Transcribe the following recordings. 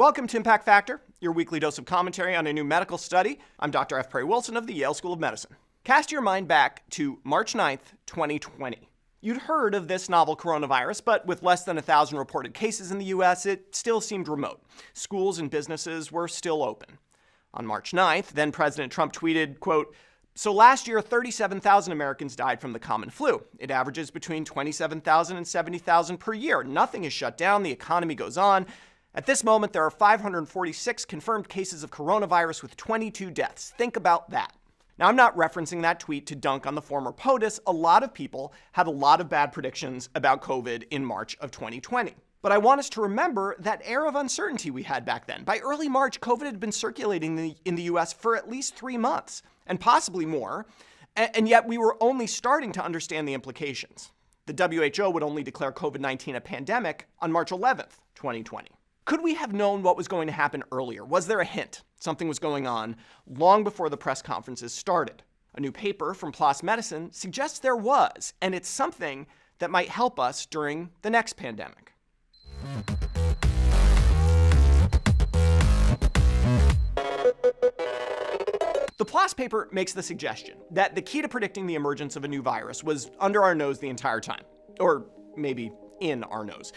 Welcome to Impact Factor, your weekly dose of commentary on a new medical study. I'm Dr. F. Perry Wilson of the Yale School of Medicine. Cast your mind back to March 9th, 2020. You'd heard of this novel coronavirus, but with less than 1,000 reported cases in the U.S., it still seemed remote. Schools and businesses were still open. On March 9th, then President Trump tweeted, quote, "So last year, 37,000 Americans died from the common flu. It averages between 27,000 and 70,000 per year. Nothing is shut down. The economy goes on. At this moment, there are 546 confirmed cases of coronavirus with 22 deaths. Think about that." Now, I'm not referencing that tweet to dunk on the former POTUS. A lot of people had a lot of bad predictions about COVID in March of 2020. But I want us to remember that air of uncertainty we had back then. By early March, COVID had been circulating in the US for at least 3 months, and possibly more, and yet we were only starting to understand the implications. The WHO would only declare COVID-19 a pandemic on March 11th, 2020. Could we have known what was going to happen earlier? Was there a hint something was going on long before the press conferences started? A new paper from PLOS Medicine suggests there was, and it's something that might help us during the next pandemic. The PLOS paper makes the suggestion that the key to predicting the emergence of a new virus was under our nose the entire time, or maybe in our nose.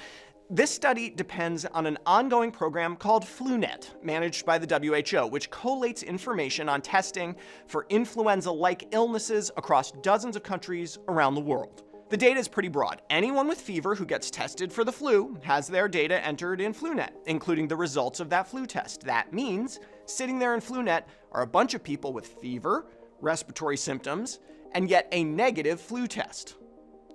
This study depends on an ongoing program called FluNet, managed by the WHO, which collates information on testing for influenza-like illnesses across dozens of countries around the world. The data is pretty broad. Anyone with fever who gets tested for the flu has their data entered in FluNet, including the results of that flu test. That means sitting there in FluNet are a bunch of people with fever, respiratory symptoms, and yet a negative flu test.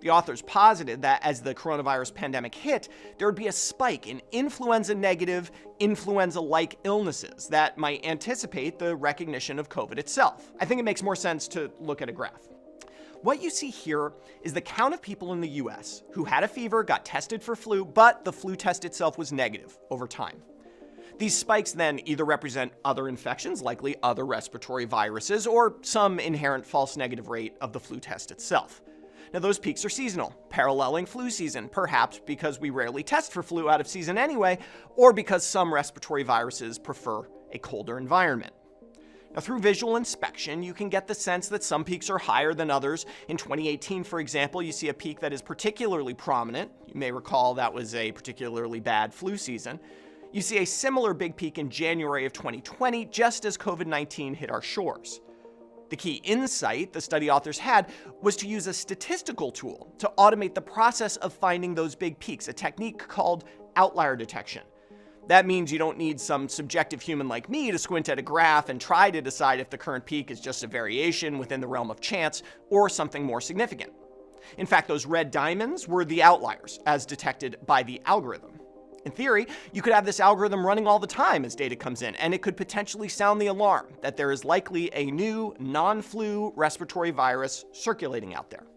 The authors posited that as the coronavirus pandemic hit, there would be a spike in influenza-negative, influenza-like illnesses that might anticipate the recognition of COVID itself. I think it makes more sense to look at a graph. What you see here is the count of people in the US who had a fever, got tested for flu, but the flu test itself was negative over time. These spikes then either represent other infections, likely other respiratory viruses, or some inherent false negative rate of the flu test itself. Now, those peaks are seasonal, paralleling flu season, perhaps because we rarely test for flu out of season anyway, or because some respiratory viruses prefer a colder environment. Now, through visual inspection, you can get the sense that some peaks are higher than others. In 2018, for example, you see a peak that is particularly prominent. You may recall that was a particularly bad flu season. You see a similar big peak in January of 2020, just as COVID-19 hit our shores. The key insight the study authors had was to use a statistical tool to automate the process of finding those big peaks, a technique called outlier detection. That means you don't need some subjective human like me to squint at a graph and try to decide if the current peak is just a variation within the realm of chance or something more significant. In fact, those red diamonds were the outliers as detected by the algorithm. In theory, you could have this algorithm running all the time as data comes in, and it could potentially sound the alarm that there is likely a new non-flu respiratory virus circulating out there.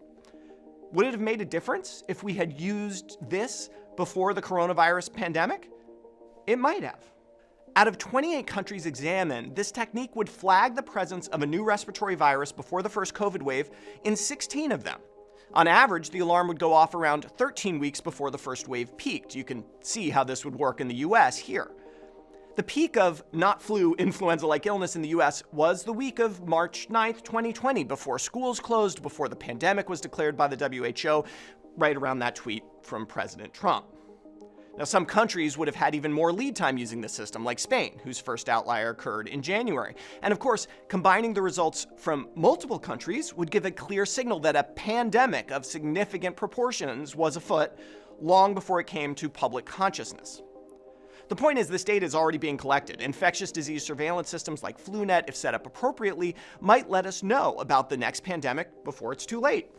Would it have made a difference if we had used this before the coronavirus pandemic? It might have. Out of 28 countries examined, this technique would flag the presence of a new respiratory virus before the first COVID wave in 16 of them. On average, the alarm would go off around 13 weeks before the first wave peaked. You can see how this would work in the US here. The peak of not flu influenza-like illness in the US was the week of March 9th, 2020, before schools closed, before the pandemic was declared by the WHO, right around that tweet from President Trump. Now, some countries would have had even more lead time using the system, like Spain, whose first outlier occurred in January. And of course, combining the results from multiple countries would give a clear signal that a pandemic of significant proportions was afoot long before it came to public consciousness. The point is, this data is already being collected. Infectious disease surveillance systems like FluNet, if set up appropriately, might let us know about the next pandemic before it's too late.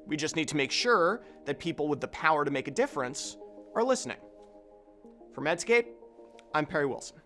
We just need to make sure that people with the power to make a difference are listening. For Medscape, I'm Perry Wilson.